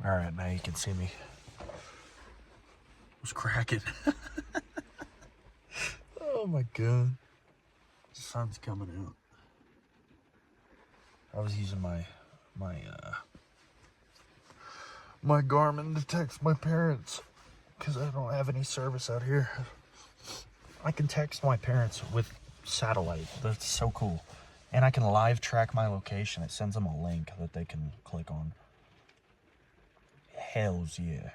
All right, now you can see me. It was cracking. Oh my God. The sun's coming out. I was using my Garmin to text my parents because I don't have any service out here. I can text my parents with satellite. That's so cool. And I can live track my location. It sends them a link that they can click on. Hells yeah.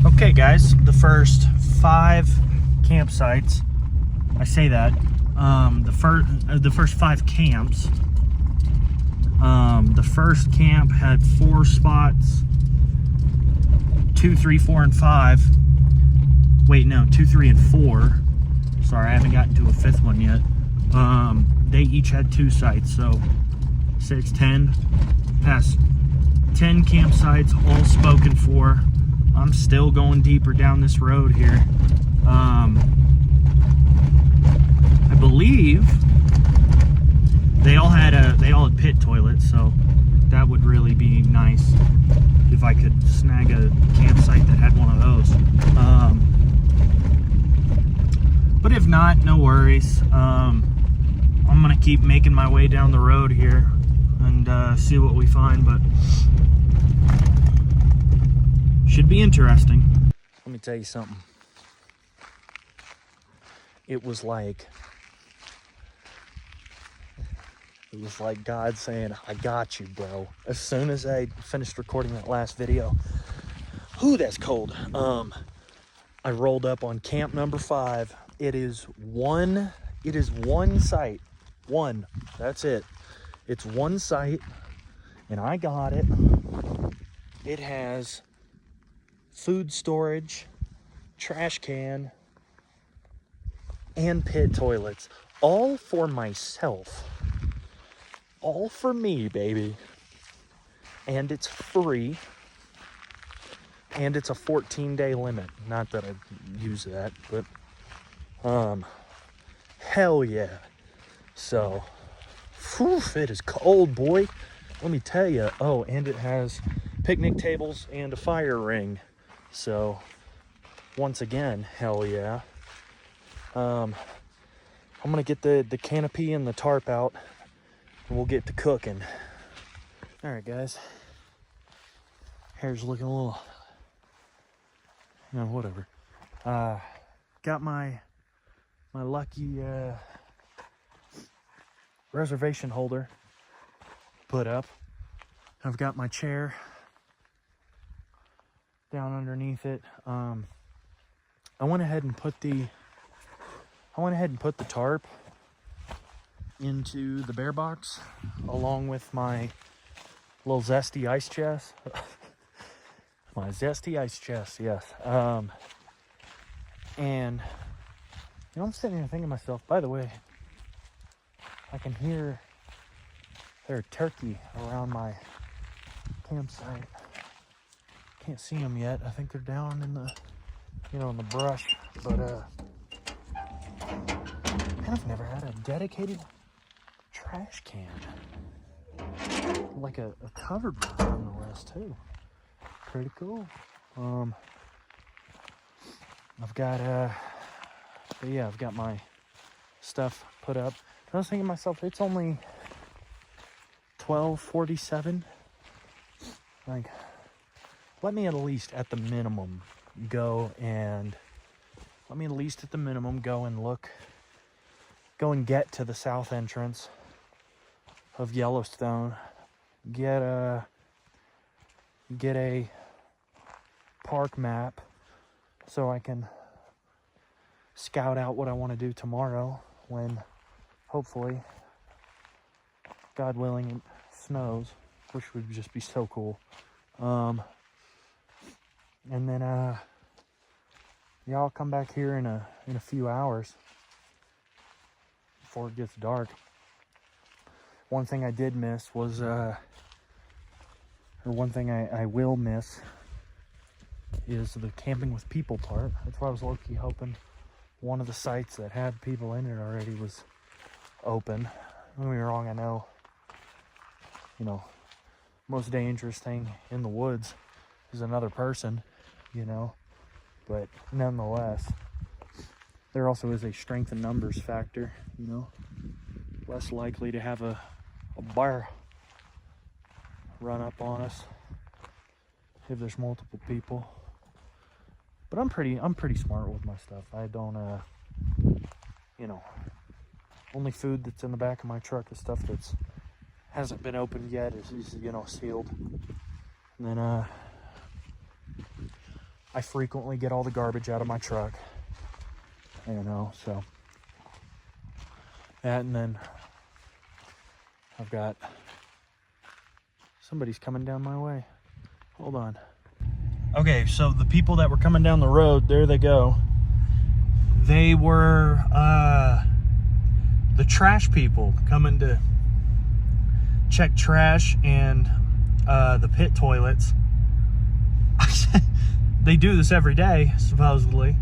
Okay guys, the first 5 campsites, I say that, the first 5 camps, the first camp had 4 spots, 2, 3, 4, and 5, wait no, 2, 3, and 4, sorry I haven't gotten to a 5th one yet, they each had 2 sites, so 6, 10, past 10 campsites, all spoken for. I'm still going deeper down this road here. I believe they all had pit toilets, so that would really be nice if I could snag a campsite that had one of those. But if not, no worries. I'm gonna keep making my way down the road here and see what we find, but should be interesting. Let me tell you something. It was like God saying, I got you, bro. As soon as I finished recording that last video, ooh, that's cold. I rolled up on camp number 5. It is one site. One. That's it. It's one site, and I got it. It has food storage, trash can, and pit toilets, all for myself, all for me, baby. And it's free, and it's a 14-day limit. Not that I use that, but hell yeah. So whew, it is cold, boy, let me tell you. Oh, and it has picnic tables and a fire ring. So, once again, hell yeah. I'm gonna get the canopy and the tarp out, and we'll get to cooking. All right, guys. Hair's looking a little, whatever. Got my lucky reservation holder put up. I've got my chair down underneath it. I went ahead and put the tarp into the bear box along with my little zesty ice chest. My zesty ice chest, yes. And I'm sitting here thinking to myself, by the way, I can hear there are turkey around my campsite. Can't see them yet. I think they're down in the, in the brush. But man, I've never had a dedicated trash can, like a covered one nonetheless too. Pretty cool. I've got I've got my stuff put up. I was thinking to myself, it's only 12:47. Like, let me at least at the minimum go and look, go and get to the south entrance of Yellowstone, get a park map so I can scout out what I want to do tomorrow when hopefully, God willing, it snows, which would just be so cool. And then I'll come back here in a few hours before it gets dark. One thing I did miss was or one thing I will miss is the camping with people part. That's why I was low-key hoping one of the sites that had people in it already was open. Don't get me wrong, I know, most dangerous thing in the woods is another person, but nonetheless, there also is a strength in numbers factor, less likely to have a bear run up on us if there's multiple people. But I'm pretty smart with my stuff. I don't only food that's in the back of my truck is stuff that's hasn't been opened yet, is sealed. And then I frequently get all the garbage out of my truck, so that. And then I've got somebody's coming down my way. Hold on. Okay, so the people that were coming down the road, there they go. They were the trash people coming to check trash and the pit toilets. They do this every day, supposedly.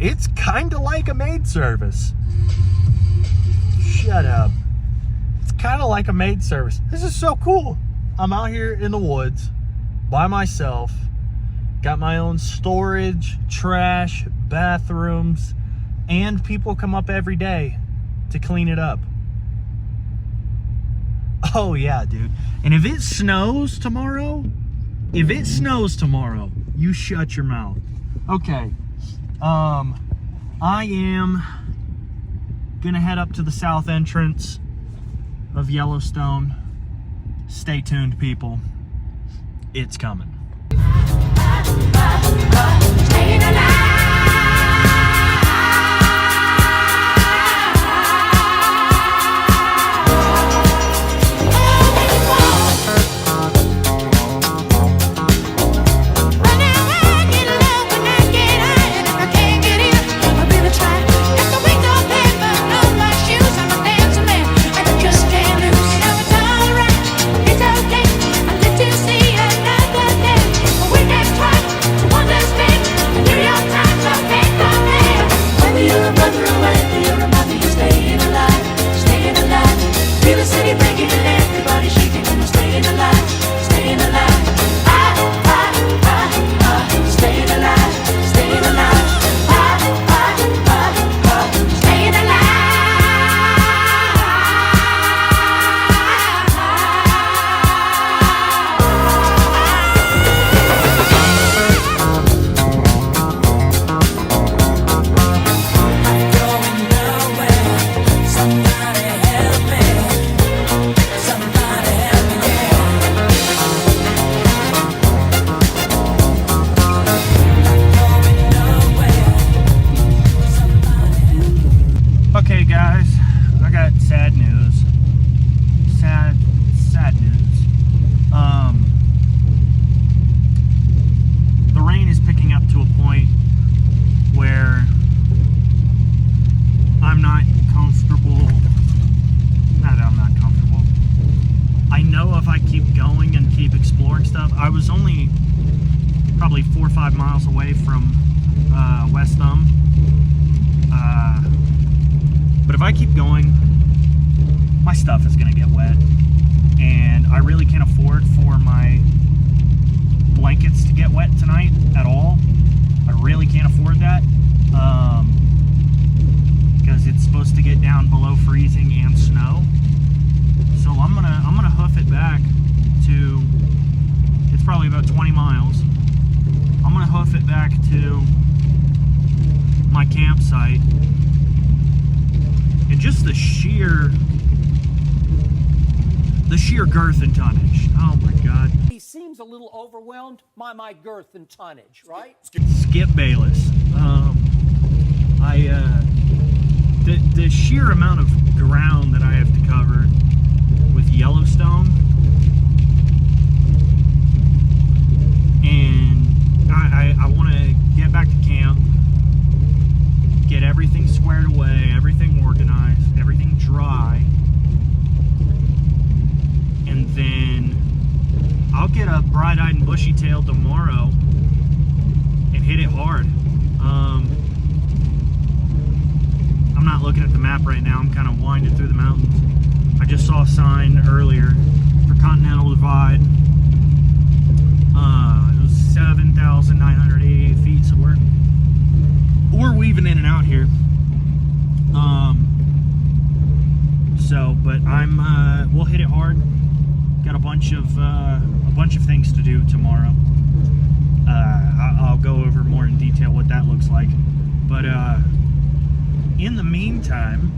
It's kind of like a maid service. Shut up. It's kind of like a maid service. This is so cool. I'm out here in the woods by myself. Got my own storage, trash, bathrooms, and people come up every day to clean it up. Oh yeah, dude. And if it snows tomorrow, you shut your mouth. Okay. I am gonna head up to the south entrance of Yellowstone. Stay tuned, people. It's coming. Staying alive. I was only probably 4 or 5 miles away from West Thumb, but if I keep going, my stuff is gonna get wet, and I really can't afford for my blankets to get wet tonight at all. I really can't afford that, because it's supposed to get down below freezing and snow. So I'm gonna hoof it back to, it's probably about 20 miles. I'm gonna hoof it back to my campsite And just the sheer girth and tonnage. Oh my God. He seems a little overwhelmed by my girth and tonnage, right? Skip Bayless. The sheer amount of ground that I have to cover with Yellowstone, and I want to get back to camp, get everything squared away, everything organized, everything dry, and then I'll get a bright-eyed and bushy-tailed tomorrow and hit it hard. I'm not looking at the map right now. I'm kind of winding through the mountains. I just saw a sign earlier for Continental Divide. It was 7,988 feet, so we're weaving in and out here. But we'll hit it hard. Got a bunch of things to do tomorrow. I'll go over more in detail what that looks like. But in the meantime,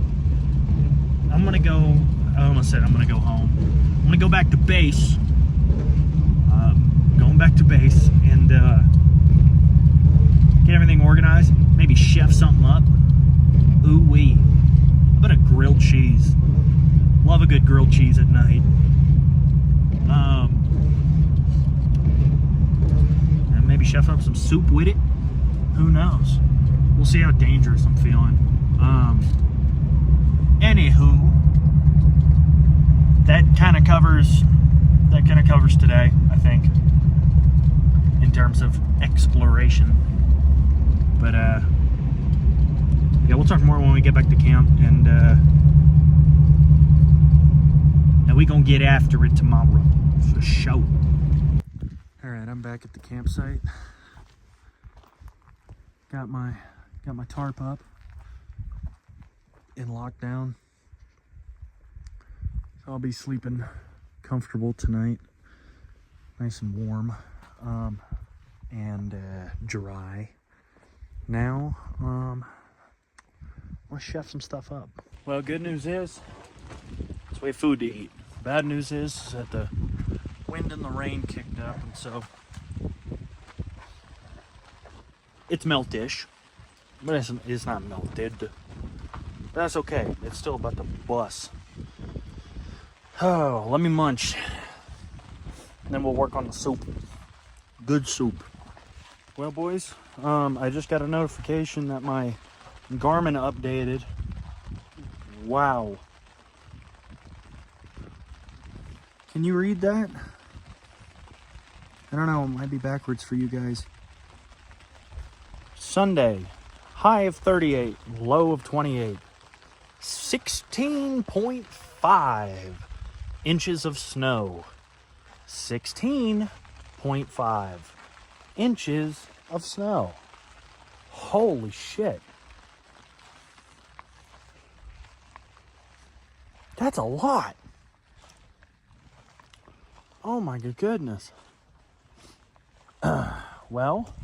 I'm gonna go. I almost said I'm gonna go home. I'm gonna go back to base. Going back to base and get everything organized. Maybe chef something up. Ooh wee! How about a grilled cheese? Love a good grilled cheese at night. And maybe chef up some soup with it. Who knows? We'll see how dangerous I'm feeling. Anywho, that kind of covers today, I think, in terms of exploration. But yeah, we'll talk more when we get back to camp, and we gonna get after it tomorrow for sure. All right, I'm back at the campsite. Got my tarp up in lockdown, so I'll be sleeping comfortable tonight, nice and warm, and dry. Now, let's chef some stuff up. Well, good news is we have food to eat. Bad news is that the wind and the rain kicked up, and so it's meltish, but it's not melted. That's okay. It's still about to bust. Oh, let me munch. And then we'll work on the soup. Good soup. Well, boys, I just got a notification that my Garmin updated. Wow. Can you read that? I don't know. It might be backwards for you guys. Sunday. High of 38. Low of 28. 16.5 inches of snow. 16.5 inches of snow. Holy shit. That's a lot. Oh my goodness. Well,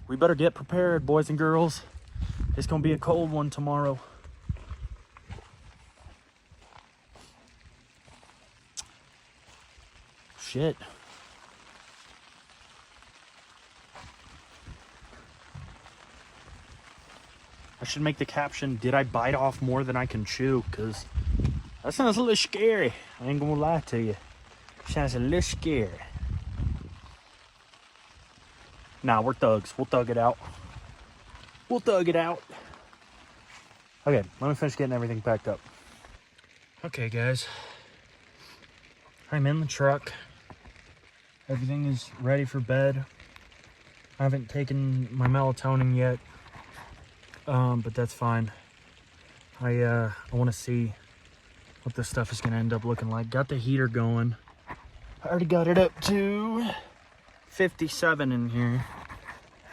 we better get prepared, boys and girls. It's gonna be a cold one tomorrow. Shit. I should make the caption, did I bite off more than I can chew? Because that sounds a little scary. I ain't gonna lie to you. Sounds a little scary. Nah, we're thugs. We'll thug it out. We'll thug it out. Okay, let me finish getting everything packed up. Okay, guys. I'm in the truck. Everything is ready for bed. I haven't taken my melatonin yet. But that's fine. I want to see what this stuff is going to end up looking like. Got the heater going. I already got it up to 57 in here.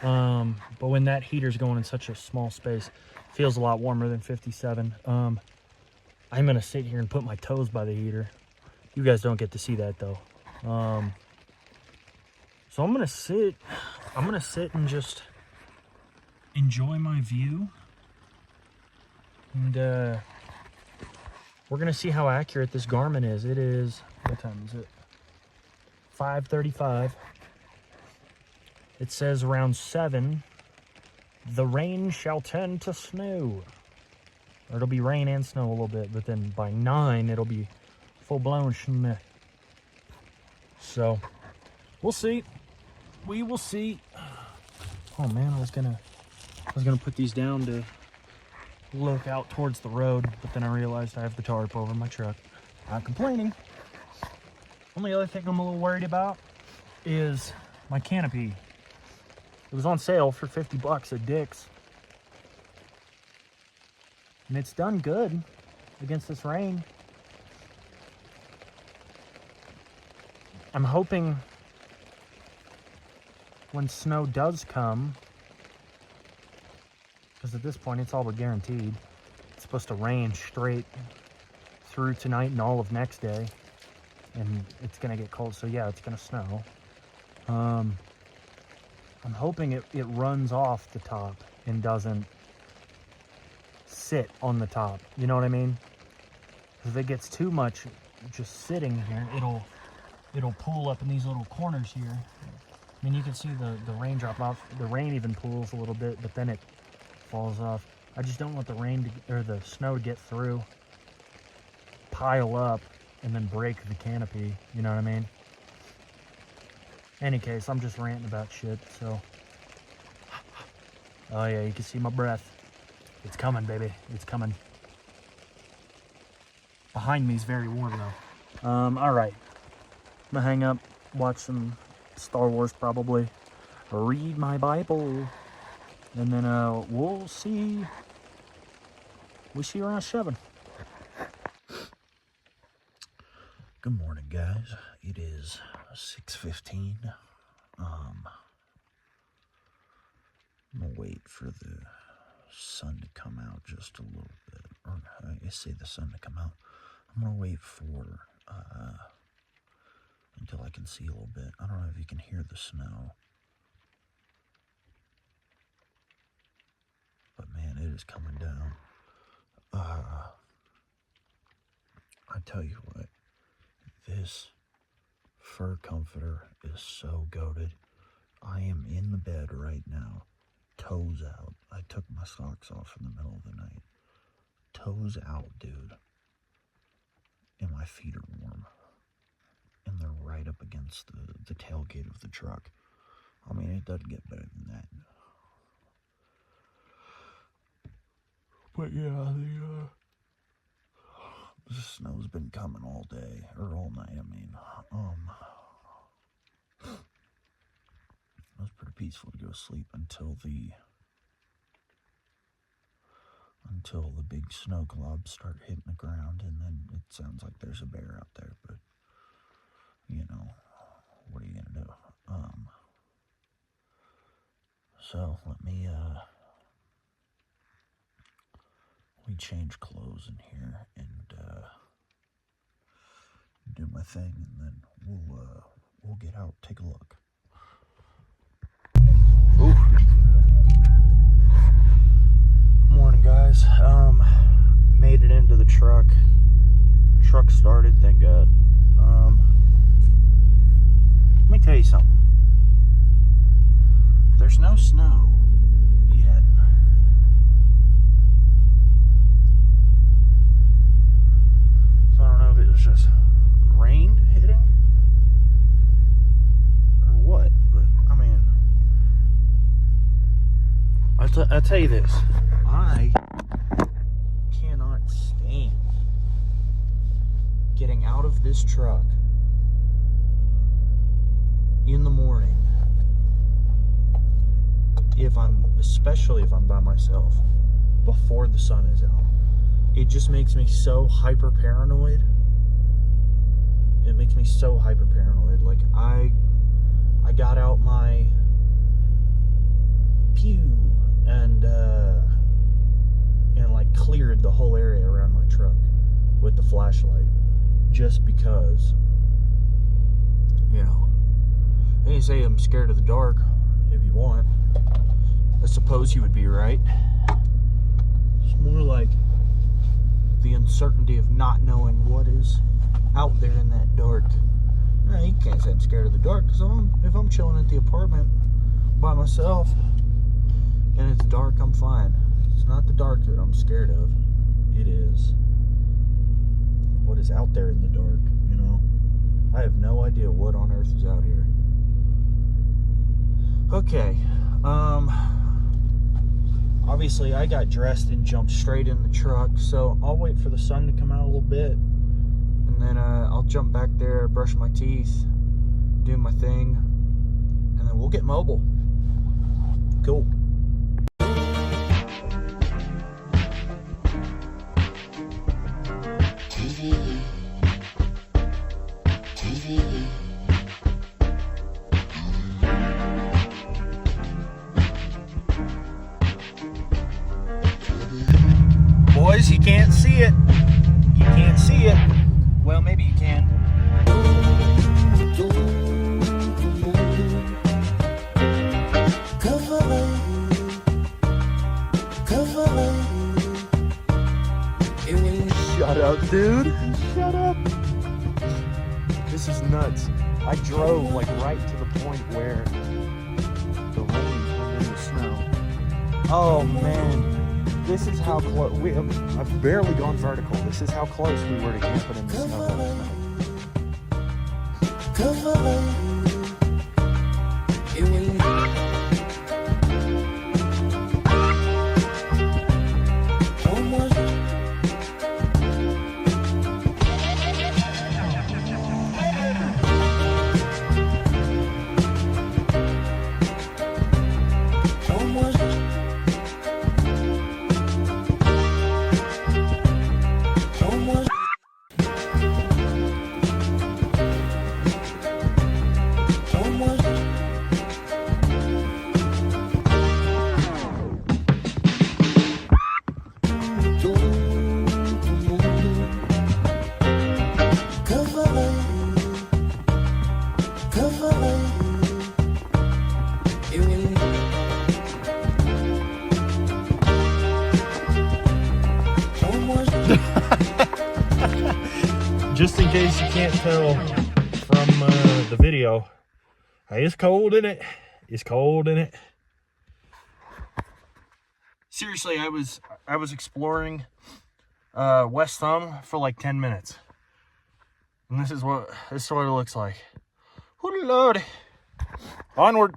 But when that heater's going in such a small space, it feels a lot warmer than 57. I'm going to sit here and put my toes by the heater. You guys don't get to see that though. So I'm going to sit and just enjoy my view. And we're gonna see how accurate this Garmin is. It is, what time is it? 5:35. It says around 7, the rain shall turn to snow. Or it'll be rain and snow a little bit, but then by 9, it'll be full-blown snow. So, we'll see. We will see. Oh man, I was gonna put these down to look out towards the road, but then I realized I have the tarp over my truck. Not complaining. Only other thing I'm a little worried about is my canopy. It was on sale for 50 bucks at Dick's. And it's done good against this rain. I'm hoping when snow does come, because at this point it's all but guaranteed, it's supposed to rain straight through tonight and all of next day, and it's gonna get cold, so yeah, it's gonna snow. I'm hoping it runs off the top and doesn't sit on the top, you know what I mean? If it gets too much just sitting here, it'll pool up in these little corners here. I mean, you can see the rain drop off. The rain even pools a little bit, but then it falls off. I just don't want the rain or the snow to get through, pile up, and then break the canopy, you know what I mean? Any case, I'm just ranting about shit, so. Oh yeah, you can see my breath. It's coming, baby. It's coming. Behind me is very warm though. All right. I'm gonna hang up, watch some Star Wars probably, read my Bible, and then we'll see you around 7. Good morning, guys. It is 6:15. I'm gonna wait for the sun to come out just a little bit, or I say the sun to come out. I'm gonna wait for until I can see a little bit. I don't know if you can hear the snow, but man, it is coming down. I tell you what, this fur comforter is so goated. I am in the bed right now, toes out. I took my socks off in the middle of the night. Toes out, dude. And my feet are warm. And they're right up against the tailgate of the truck. I mean, it doesn't get better than that. But yeah, the snow's been coming all day, or all night, I mean. It was pretty peaceful to go to sleep until the big snow globs start hitting the ground, and then it sounds like there's a bear out there, but, you know, what are you gonna do? So let me change clothes in here and do my thing, and then we'll get out, take a look. Ooh. Morning, guys. Made it into the truck. Truck started, thank God. Let me tell you something. There's no snow yet. So I don't know if it was just rain hitting or what, but I mean, I'll tell you this. I cannot stand getting out of this truck in the morning, especially if I'm by myself, before the sun is out. It just makes me so hyper paranoid. It makes me so hyper paranoid. Like, I got out my pew and like cleared the whole area around my truck with the flashlight, just because, you know, you can say I'm scared of the dark if you want. I suppose you would be right. It's more like the uncertainty of not knowing what is out there in that dark. Now, you can't say I'm scared of the dark, because if I'm chilling at the apartment by myself and it's dark, I'm fine. It's not the dark that I'm scared of. It is what is out there in the dark, you know? I have no idea what on earth is out here. Okay, obviously I got dressed and jumped straight in the truck, so I'll wait for the sun to come out a little bit, and then I'll jump back there, brush my teeth, do my thing, and then we'll get mobile. Cool. Boys, you can't see it. You can't see it. Well, maybe you can. Shut up, dude. Shut up. This is nuts. I drove like right to the point where the rain turned into snow. Oh man. This is how close I've barely gone vertical. This is how close we were to camping in the snow last night. Just in case you can't tell from the video, it's cold in it. It's cold in it. Seriously, I was exploring West Thumb for like 10 minutes, and this is what it looks like. Oh Lord! Onward.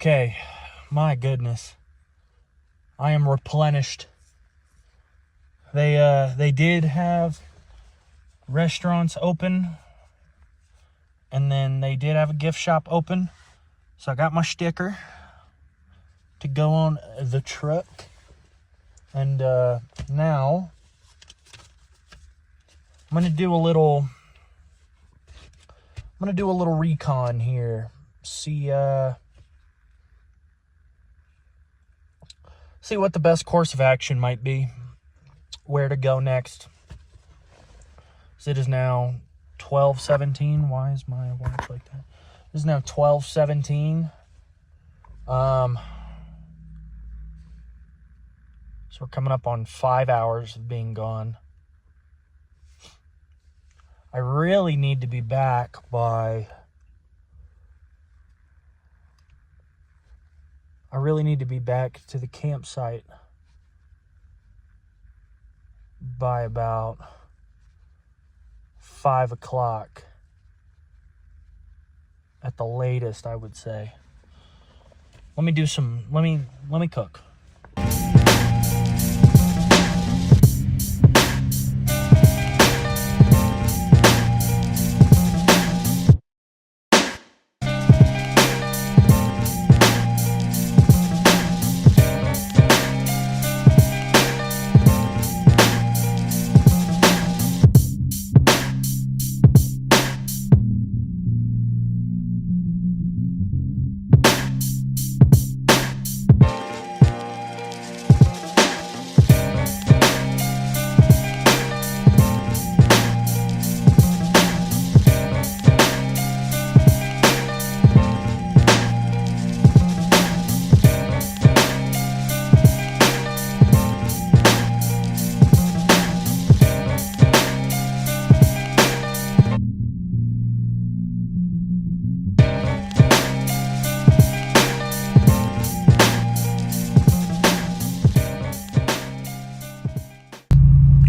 Okay, my goodness. I am replenished. They did have restaurants open, and then they did have a gift shop open. So I got my sticker to go on the truck. And now I'm gonna do a little recon here. See what the best course of action might be. Where to go next. So it is now 12:17. Why is my watch like that? It is now 12:17. So we're coming up on 5 hours of being gone. I really need to be back by... I really need to be back to the campsite by about 5 o'clock at the latest, I would say. Let me cook.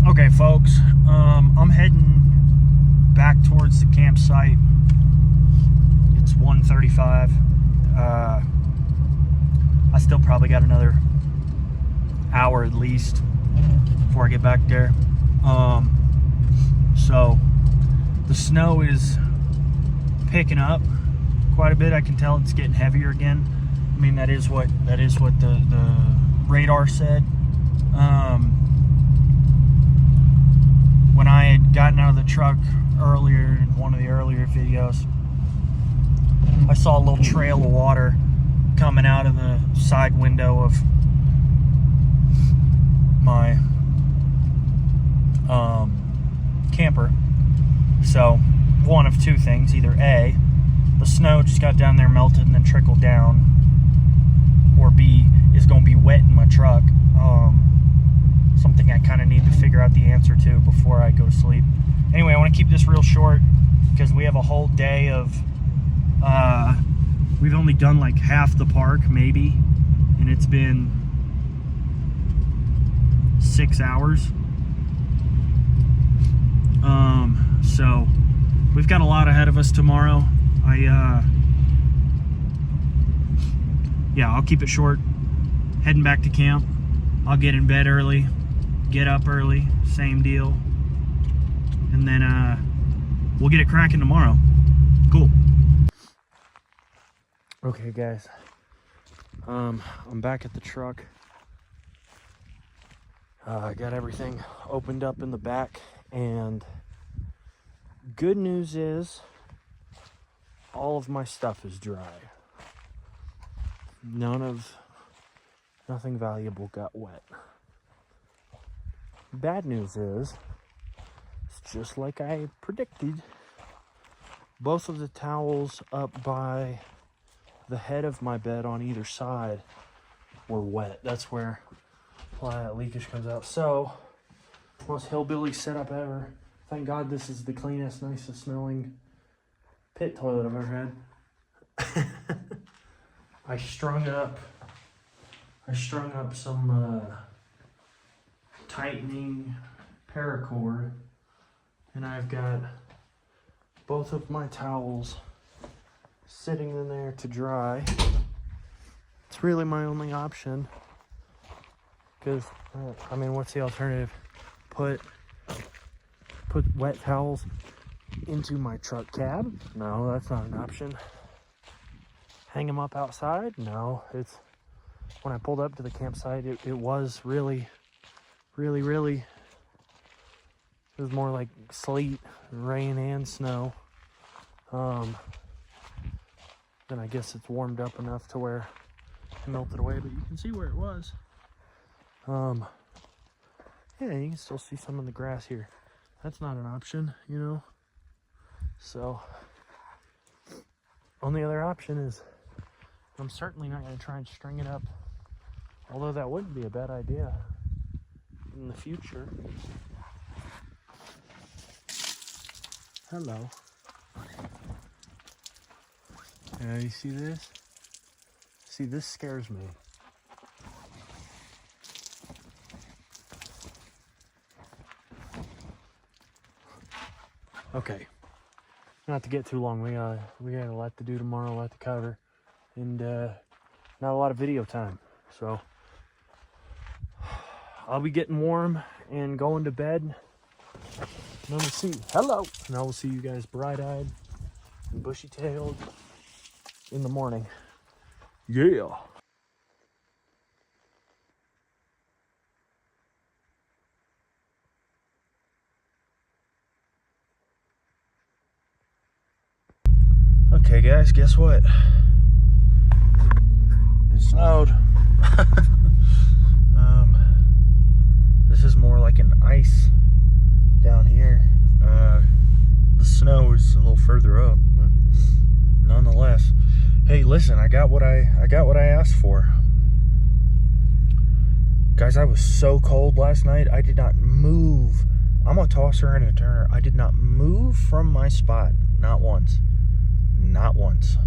Okay, folks, I'm heading back towards the campsite. It's 1:35. I still probably got another hour at least before I get back there. So the snow is picking up quite a bit. I can tell it's getting heavier again. I mean, that is what the radar said. When I had gotten out of the truck earlier in one of the earlier videos, I saw a little trail of water coming out of the side window of my camper. So one of two things: either A, the snow just got down there, melted, and then trickled down, or B, is going to be wet in my truck. Something I kind of need to figure out the answer to before I go to sleep. Anyway, I want to keep this real short because we have a whole day of, we've only done like half the park, maybe, and it's been 6 hours. So we've got a lot ahead of us tomorrow. I'll keep it short. Heading back to camp. I'll get in bed early, get up early, same deal, and then we'll get it cracking tomorrow. Cool. Okay, guys, I'm back at the truck. I got everything opened up in the back, and good news is all of my stuff is dry. Nothing valuable got wet. Bad news is, it's just like I predicted. Both of the towels up by the head of my bed on either side were wet. That's where a lot of that leakage comes out. So, most hillbilly setup ever. Thank God this is the cleanest, nicest smelling pit toilet I've ever had. I strung up some tightening paracord, and I've got both of my towels sitting in there to dry. really my only option. Because, I mean, what's the alternative? Put wet towels into my truck cab? No, that's not an option. Hang them up outside? No, it's, when I pulled up to the campsite, it was really, it was more like sleet, rain, and snow. Then I guess it's warmed up enough to where it melted away, but you can see where it was. Yeah, you can still see some of the grass here. That's not an option, you know? So, only other option is, I'm certainly not going to try and string it up, although that wouldn't be a bad idea in the future. Hello. Yeah, you see this? See, this scares me. Okay, not to get too long, we got a lot to do tomorrow, a lot to cover, and not a lot of video time, so I'll be getting warm and going to bed, and I will see, hello, and I will see you guys bright-eyed and bushy-tailed in the morning. Yeah. Okay guys, guess what? It snowed. This is more like an ice down here. The snow is a little further up, but nonetheless. Hey, listen, I got what I asked for. Guys, I was so cold last night. I did not move. I'm a tosser and a turner. I did not move from my spot. Not once. Not once.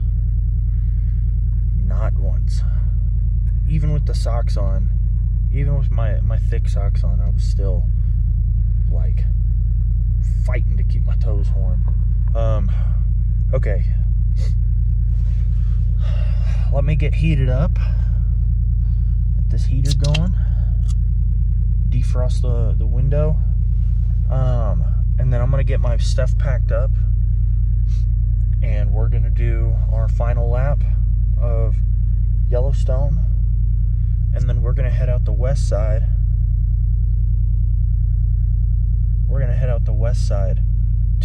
Not once. Even with the socks on, even with my thick socks on, I was still like fighting to keep my toes warm. Okay. Let me get heated up. Get this heater going. Defrost the window. And then I'm gonna get my stuff packed up. And we're gonna do our final lap of Yellowstone, and then we're gonna head out the west side. We're gonna head out the west side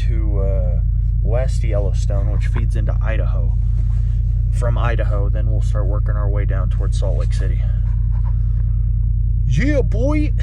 to West Yellowstone, which feeds into Idaho. From Idaho, then we'll start working our way down towards Salt Lake City. Yeah, boy!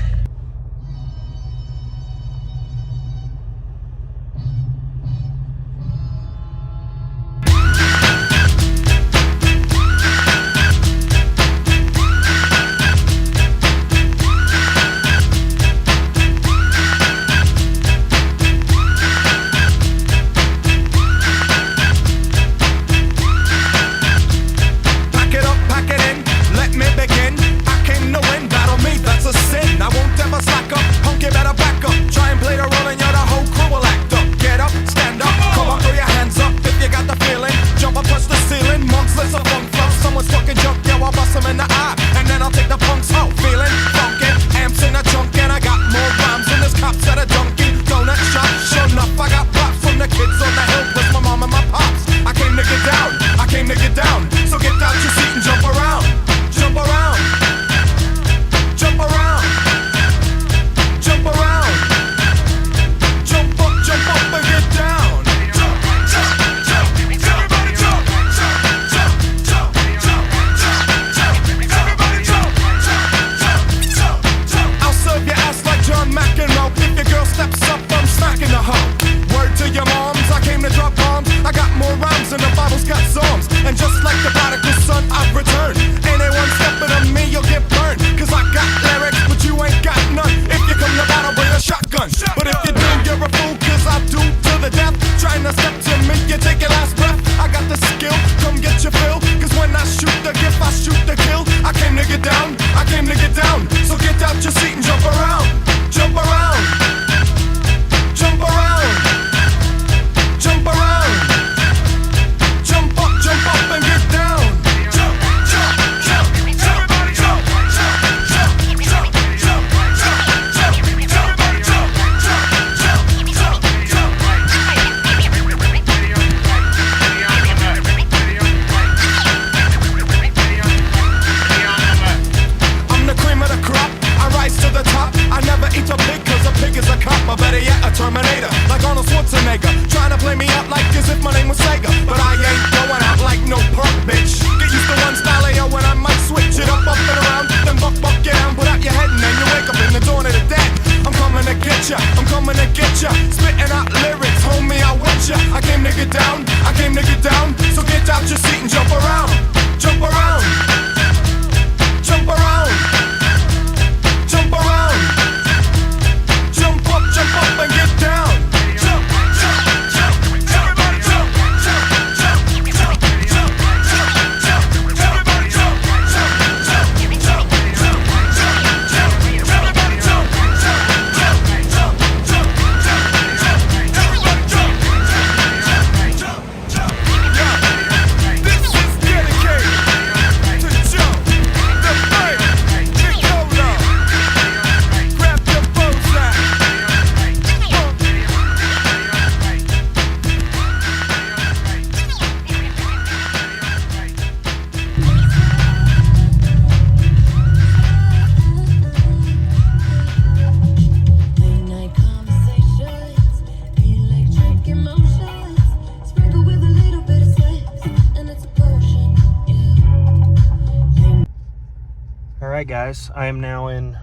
right, guys, I am now in,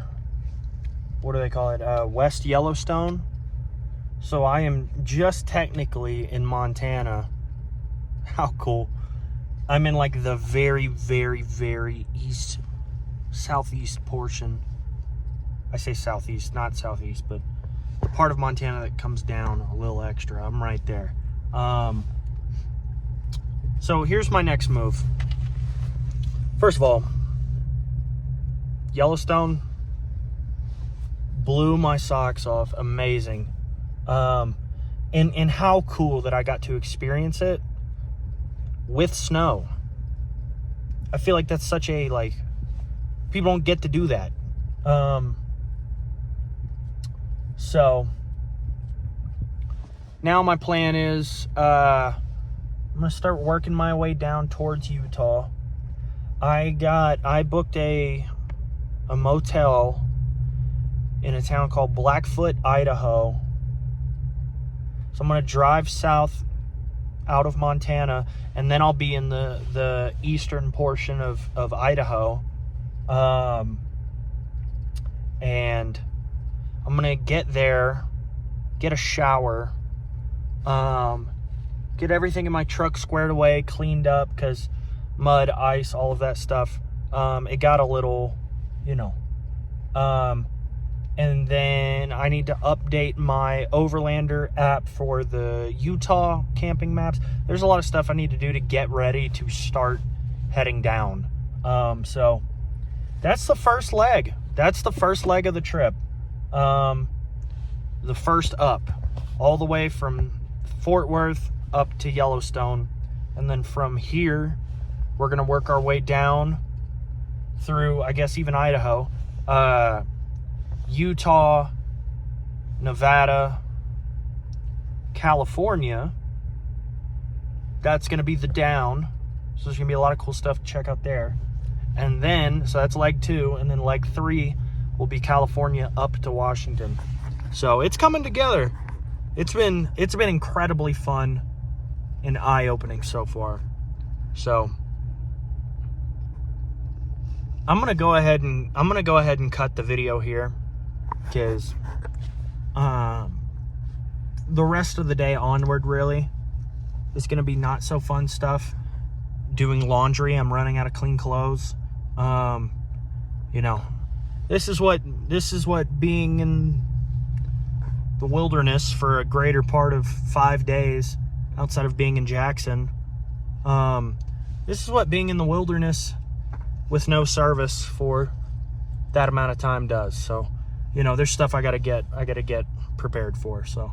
what do they call it, West Yellowstone. So I am just technically in Montana. How cool. I'm in like the very, very, very southeast portion. I say southeast, not southeast, but the part of Montana that comes down a little extra. I'm right there. So here's my next move. First of all, Yellowstone blew my socks off. Amazing. And how cool that I got to experience it with snow. I feel like that's such a, like, people don't get to do that. So now my plan is, I'm gonna start working my way down towards Utah. I booked a motel in a town called Blackfoot, Idaho. So I'm gonna drive south out of Montana, and then I'll be in the eastern portion of Idaho. And I'm gonna get there, get a shower, get everything in my truck squared away, cleaned up, because mud, ice, all of that stuff, it got a little, you know. And then I need to update my Overlander app for the Utah camping maps. There's a lot of stuff I need to do to get ready to start heading down. So that's the first leg. That's the first leg of the trip. The first up, all the way from Fort Worth up to Yellowstone. And then from here, we're going to work our way down through, I guess, even Idaho, Utah, Nevada, California. That's going to be the down. So there's going to be a lot of cool stuff to check out there. And then, so that's leg 2. And then leg 3 will be California up to Washington. So it's coming together. It's been incredibly fun and eye-opening so far. So I'm gonna go ahead and cut the video here, because the rest of the day onward really is gonna be not so fun stuff. Doing laundry, I'm running out of clean clothes. You know, this is what being in the wilderness for a greater part of 5 days outside of being in Jackson. This is what being in the wilderness with no service for that amount of time does. So, you know, there's stuff I gotta get prepared for. So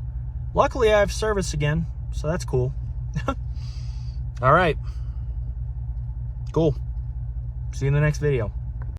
luckily I have service again, so that's cool. All right, cool. See you in the next video.